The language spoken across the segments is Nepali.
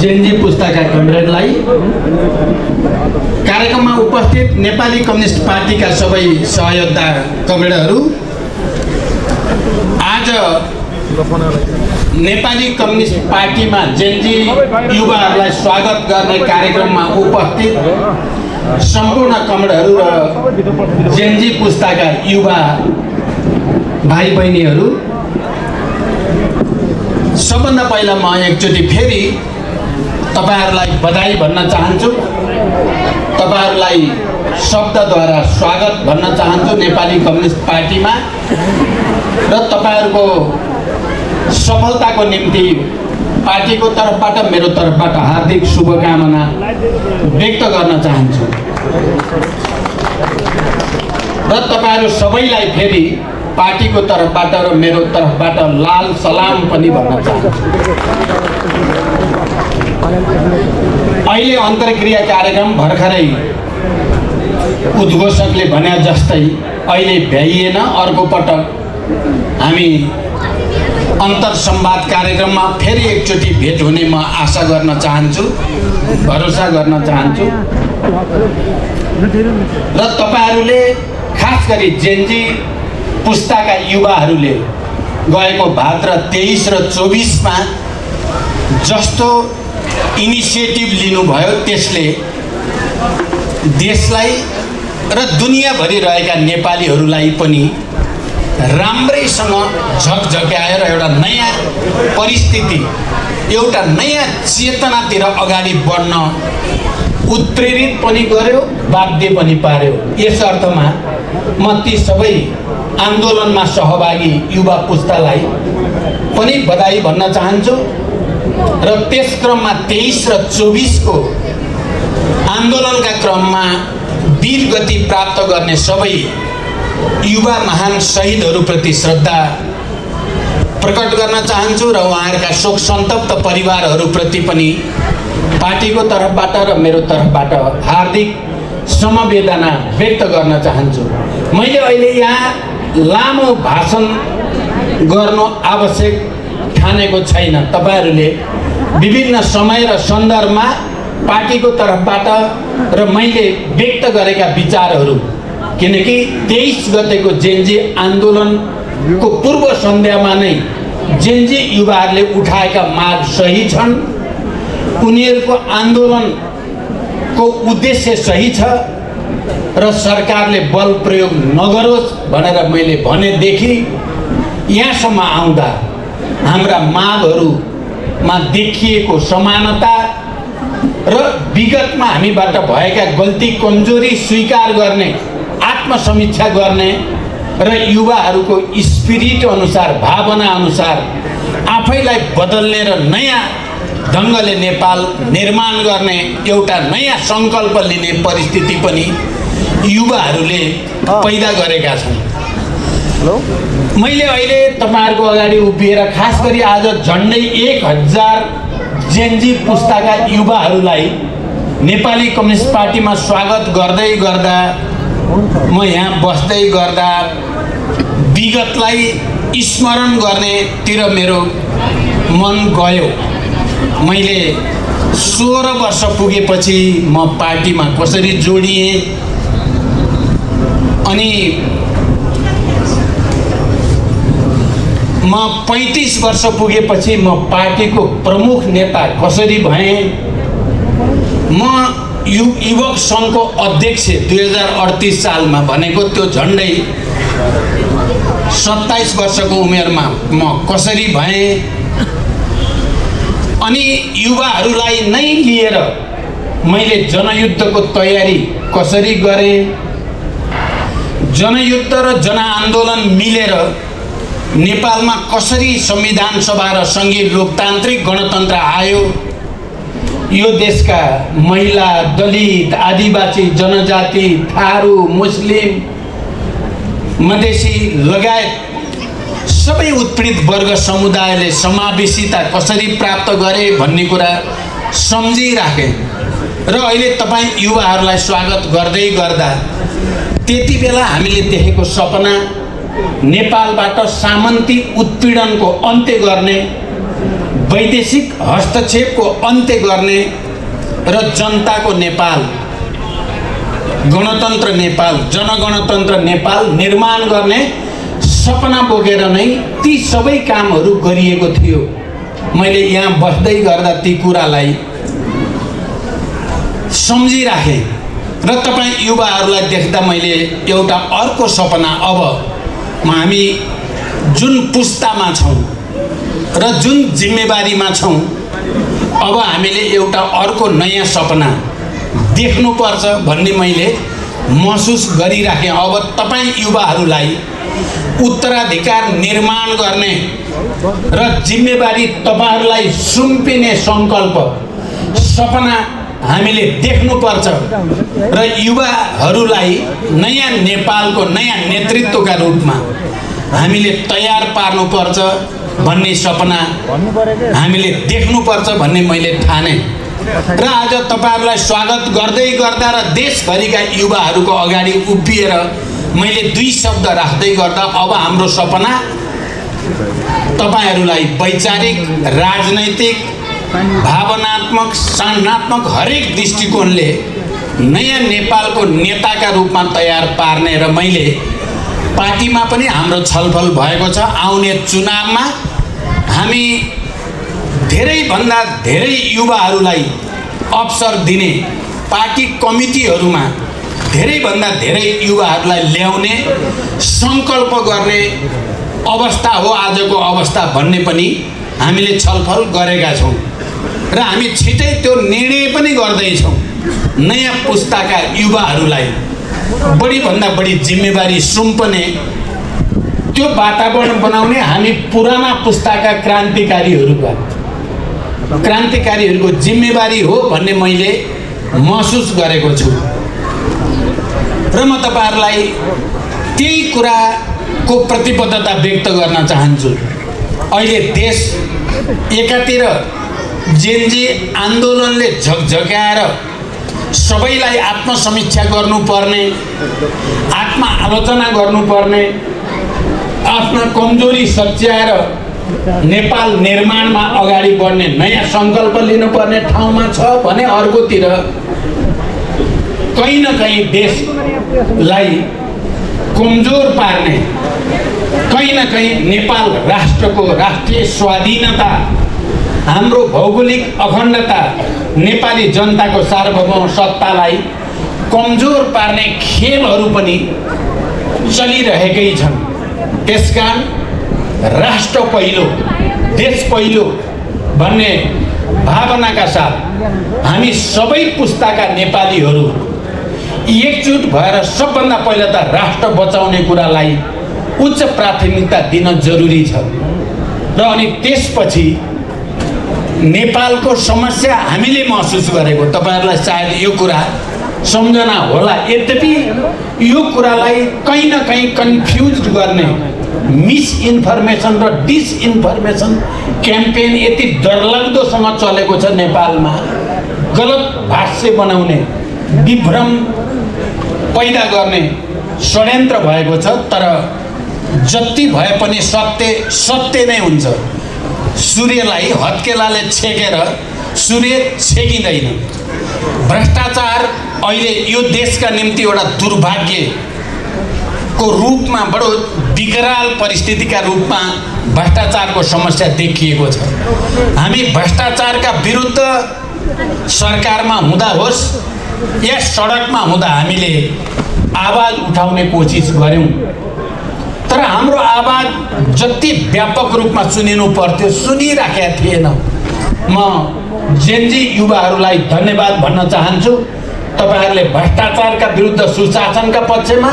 जेनजी पुस्ताका कमरेडलाई, कार्यक्रममा उपस्थित नेपाली कम्युनिस्ट पार्टीका सबै सहयोद्धा कमरेडहरू, आज नेपाली कम्युनिस्ट पार्टीमा जेनजी युवाहरूलाई स्वागत गर्ने कार्यक्रममा उपस्थित सम्पूर्ण कमरेडहरू र जेनजी पुस्ताका युवा भाइ बहिनीहरू, सबभन्दा पहिला म एकचोटि फेरि तपाईहरुलाई बधाई भन्न चाहन्छु। तपाईहरुलाई शब्दद्वारा स्वागत भन्न चाहन्छु नेपाली कम्युनिस्ट पार्टीमा र तपाईहरुको सफलताको निम्ति पार्टीको तर्फबाट मेरो तर्फबाट हार्दिक शुभकामना व्यक्त गर्न चाहन्छु र तपाईहरु सबैलाई फेरि पार्टीको तर्फबाट र मेरो तर्फबाट लाल सलाम पनि भन्न चाहन्छु। अहिले अन्तर्क्रिया कार्यक्रम भर्खरै उद्घोषकले भने जस्तै अहिले भ्याइएन, अर्को पटक हामी अन्तर संवाद कार्यक्रममा फेरि एकचोटि भेट हुने म आशा गर्न चाहन्छु, भरोसा गर्न चाहन्छु र तपाईहरुले खास गरी जेनजी पुस्ताका युवाहरूले गएको भाद्र 23 र 24 मा जस्तो इनिसिएटिभ लिनुभयो त्यसले देशलाई र दुनियाँभरि रहेका नेपालीहरूलाई पनि राम्रैसँग झकझक्याएर एउटा नयाँ परिस्थिति, एउटा नयाँ चेतनातिर अगाडि बढ्न उत्प्रेरित पनि गर्यो, बाध्य पनि पार्यो। यस अर्थमा म ती सबै आन्दोलनमा सहभागी युवा पुस्तालाई पनि बधाई भन्न चाहन्छु र त्यस क्रममा 23 र 24 को आन्दोलनका क्रममा वीर गति प्राप्त गर्ने सबै युवा महान शहीदहरूप्रति श्रद्धा प्रकट गर्न चाहन्छु र उहाँहरूका शोक सन्तप्त परिवारहरूप्रति पनि पार्टीको तर्फबाट र मेरो तर्फबाट हार्दिक समवेदना व्यक्त गर्न चाहन्छु। मैले अहिले यहाँ लामो भाषण गर्नु आवश्यक ठानेको छैन। तपाईहरुले विभिन्न समय र सन्दर्भमा पार्टीको तर्फबाट र मैले व्यक्त गरेका विचारहरू, किनकि 23 गतेको जेनजी आन्दोलनको पूर्व सन्ध्यामा नै जेनजी युवाहरूले उठाएका माग सही छन्, उनीहरूको आन्दोलनको उद्देश्य सही छ र सरकारले बल प्रयोग नगरोस् भनेर मैले भनेदेखि यहाँसम्म आउँदा हाम्रा मागहरूमा देखिएको समानता र विगतमा हामीबाट भएका गल्ती कमजोरी स्वीकार गर्ने, आत्मसमीक्षा गर्ने र युवाहरूको स्पिरिट अनुसार, भावना अनुसार आफैलाई बदल्ने र नयाँ ढङ्गले नेपाल निर्माण गर्ने एउटा नयाँ सङ्कल्प लिने परिस्थिति पनि युवाहरूले पैदा गरेका छन्। मैले अहिले तपाईहरुको अगाडि उभिएर खास गरी आज झन्डै 1000 जेनजी पुस्ताका युवाहरूलाई नेपाली कम्युनिस्ट पार्टीमा स्वागत गर्दै गर्दा म यहाँ बस्दै गर्दा विगतलाई स्मरण गर्नेतिर मेरो मन गयो। मैले 16 वर्ष पुगेपछि म पार्टीमा कसरी जोडिएँ अनि म 35 वर्ष पुगेपछि म पार्टीको प्रमुख नेता कसरी भएँ, म युवक सङ्घको अध्यक्ष 2038 सालमा भनेको त्यो झन्डै 27 वर्षको उमेरमा म कसरी भएँ अनि युवाहरूलाई नै लिएर मैले जनयुद्धको तयारी कसरी गरेँ, जनयुद्ध र जनआन्दोलन मिलेर नेपालमा कसरी संविधान सभा र सङ्घीय लोकतान्त्रिक गणतन्त्र आयो, यो देशका महिला, दलित, आदिवासी जनजाति, थारू, मुस्लिम, मधेसी लगायत सबै उत्पीडित वर्ग समुदायले समावेशिता कसरी प्राप्त गरे भन्ने कुरा सम्झिराखेँ र अहिले तपाईँ युवाहरूलाई स्वागत गर्दै गर्दा त्यति बेला हामीले देखेको सपना नेपालबाट सामन्ती उत्पीडनको अन्त्य गर्ने, वैदेशिक हस्तक्षेपको अन्त्य गर्ने र जनताको नेपाल, गणतन्त्र नेपाल, जनगणतन्त्र नेपाल निर्माण गर्ने सपना बोकेर नै ती सबै कामहरू गरिएको थियो। मैले यहाँ बस्दै गर्दा ती कुरालाई सम्झिराखेँ र तपाईँ युवाहरूलाई देख्दा मैले एउटा अर्को सपना, अब हामी जुन पुस्तामा छौँ र जुन जिम्मेवारीमा छौँ, अब हामीले एउटा अर्को नयाँ सपना देख्नुपर्छ भन्ने मैले महसुस गरिराखेँ। अब तपाईँ युवाहरूलाई उत्तराधिकार निर्माण गर्ने र जिम्मेवारी तपाईँहरूलाई सुम्पिने सङ्कल्प, सपना हामीले देख्नुपर्छ र युवाहरूलाई नयाँ नेपालको नयाँ नेतृत्वका रूपमा हामीले तयार पार्नुपर्छ भन्ने सपना हामीले देख्नुपर्छ भन्ने मैले ठाने र आज तपाईँहरूलाई स्वागत गर्दै गर्दा र देशभरिका युवाहरूको अगाडि उभिएर मैले दुई शब्द राख्दै गर्दा अब हाम्रो सपना तपाईँहरूलाई वैचारिक, राजनैतिक, भावनात्मक, सन्नात्मक हरेक दृष्टिकोणले नयाँ नेपालको नेताका रूपमा तयार पार्ने र मैले पार्टीमा पनि हाम्रो छलफल भएको छ। आउने चुनावमा हामी धेरैभन्दा धेरै युवाहरूलाई अवसर दिने, पार्टी कमिटीहरूमा धेरैभन्दा धेरै युवाहरूलाई ल्याउने सङ्कल्प गर्ने अवस्था हो आजको अवस्था भन्ने पनि हामीले छलफल गरेका छौँ र हामी छिटै त्यो निर्णय पनि गर्दैछौँ। नयाँ पुस्ताका युवाहरूलाई बढीभन्दा बढी जिम्मेवारी सुम्पने, त्यो वातावरण बनाउने हामी पुराना पुस्ताका क्रान्तिकारीहरूको जिम्मेवारी हो भन्ने मैले महसुस गरेको छु र म तपाईँहरूलाई त्यही कुराको प्रतिबद्धता व्यक्त गर्न चाहन्छु। अहिले देश एकातिर जेनजी आन्दोलनले झकझक्याएर सबैलाई आत्मसमीक्षा गर्नुपर्ने, आत्मआलोचना गर्नुपर्ने, आफ्ना कमजोरी सच्याएर नेपाल निर्माणमा अगाडि बढ्ने नयाँ सङ्कल्प लिनुपर्ने ठाउँमा छ भने अर्कोतिर कहीँ न कहीँ देशलाई कमजोर पार्ने, कहीँ न कहीँ नेपाल राष्ट्रको राष्ट्रिय स्वाधीनता, हाम्रो भौगोलिक अखण्डता, नेपाली जनताको सार्वभौम सत्तालाई कमजोर पार्ने खेलहरू पनि चलिरहेकै छन्। त्यसकारण राष्ट्र पहिलो, देश पहिलो भन्ने भावनाका साथ हामी सबै पुस्ताका नेपालीहरू एकजुट भएर सबभन्दा पहिला त राष्ट्र बचाउने कुरालाई उच्च प्राथमिकता दिन जरुरी छ र अनि त्यसपछि नेपालको समस्या हामीले महसुस गरेको, तपाईँहरूलाई सायद यो कुरा सम्झना होला। यद्यपि यो कुरालाई कहीँ न कहीँ कन्फ्युज गर्ने मिसइन्फर्मेसन र डिसइन्फर्मेसन क्याम्पेन यति डरलाग्दोसँग चलेको छ नेपालमा, गलत भाष्य बनाउने, विभ्रम पैदा गर्ने षड्यन्त्र भएको छ। तर जति भए पनि सत्य नै हुन्छ। सूर्यलाई हत्केलाले छेकेर सूर्य छेकिँदैन। भ्रष्टाचार अहिले यो देशका निम्ति एउटा दुर्भाग्यको रूपमा, बडो विकराल परिस्थितिका रूपमा भ्रष्टाचारको समस्या देखिएको छ। हामी भ्रष्टाचारका विरुद्ध सरकारमा हुँदा होस् या सडकमा हुँदा हामीले आवाज उठाउने कोसिस गऱ्यौँ, तर हाम्रो आवाज जति व्यापक रूपमा सुनिनु पर्थ्यो सुनिराखेका थिएन। म जेनजी युवाहरूलाई धन्यवाद भन्न चाहन्छु। तपाईँहरूले भ्रष्टाचारका विरुद्ध सुशासनका पक्षमा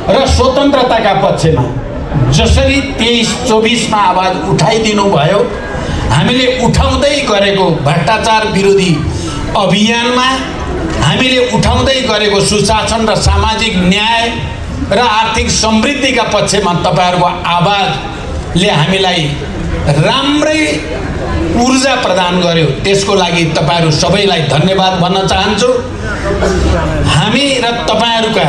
र स्वतन्त्रताका पक्षमा जसरी 23-24 आवाज उठाइदिनु भयो, हामीले उठाउँदै गरेको भ्रष्टाचार विरोधी अभियानमा हामीले उठाउँदै गरेको सुशासन र सामाजिक न्याय र आर्थिक समृद्धिका पक्षमा तपाईँहरूको आवाजले हामीलाई राम्रै ऊर्जा प्रदान गर्यो। त्यसको लागि तपाईँहरू सबैलाई धन्यवाद भन्न चाहन्छु। हामी र तपाईँहरूका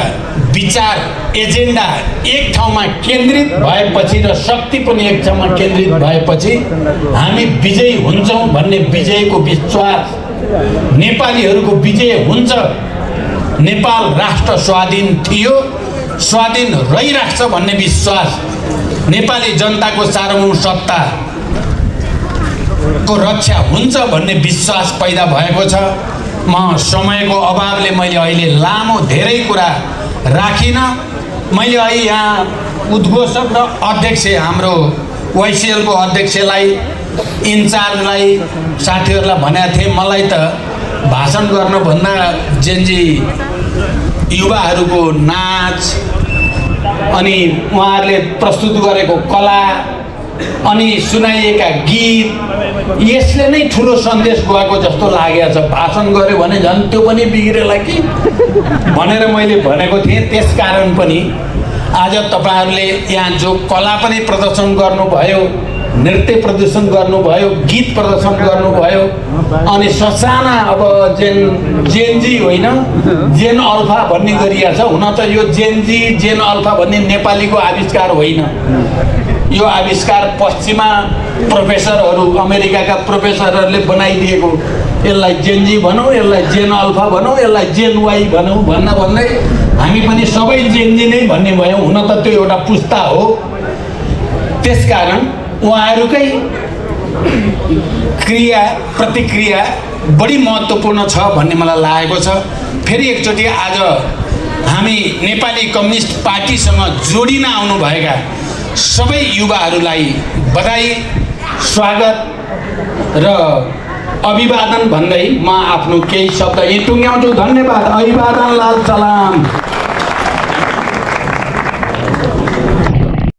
विचार एजेन्डा एक ठाउँमा केन्द्रित भएपछि र शक्ति पनि एक ठाउँमा केन्द्रित भएपछि हामी विजयी हुन्छौँ भन्ने विजयको विश्वास, नेपालीहरूको विजय हुन्छ। नेपाल राष्ट्र स्वाधीन थियो, स्वाधीन रहिराख्छ भन्ने विश्वास, नेपाली जनताको सार्वभौम सत्ताको रक्षा हुन्छ भन्ने विश्वास पैदा भएको छ। म समयको अभावले मैले अहिले लामो धेरै कुरा राखिनँ। मैले अहिले यहाँ उद्घोषक र अध्यक्ष हाम्रो वाइसिएलको अध्यक्षलाई, इन्चार्जलाई, साथीहरूलाई भनेको थिएँ, मलाई त भाषण गर्नुभन्दा जेनजी युवाहरूको नाच अनि उहाँहरूले प्रस्तुत गरेको कला अनि सुनाइएका गीत यसले नै ठुलो सन्देश गएको जस्तो लागेको छ। भाषण गर्यो भने झन् त्यो पनि बिग्रेला कि भनेर मैले भनेको थिएँ। त्यसकारण पनि आज तपाईँहरूले यहाँ जो कला पनि प्रदर्शन गर्नुभयो, नृत्य प्रदर्शन गर्नुभयो, गीत प्रदर्शन गर्नुभयो, अनि ससाना अब जेनजी होइन जेन अल्फा भन्ने गरिएको छ। हुन त यो जेनजी जेन अल्फा भन्ने नेपालीको आविष्कार होइन, यो आविष्कार पश्चिमा प्रोफेसरहरू, अमेरिकाका प्रोफेसरहरूले बनाइदिएको। यसलाई जेनजी भनौँ, यसलाई जेन अल्फा भनौँ, यसलाई जेन वाई भनौँ भन्दै हामी पनि सबै जेनजी नै भन्ने भयौँ। हुन त त्यो एउटा पुस्ता हो। त्यसकारण उहाँहरूकै क्रिया प्रतिक्रिया बढी महत्त्वपूर्ण छ भन्ने मलाई लागेको छ। फेरि एकचोटि आज हामी नेपाली कम्युनिस्ट पार्टीसँग जोडिन आउनुभएका सबै युवाहरूलाई बधाई, स्वागत र अभिवादन भन्दै म आफ्नो केही शब्द यहीँ टुङ्ग्याउँछु। धन्यवाद। अभिवादन, लाल सलाम।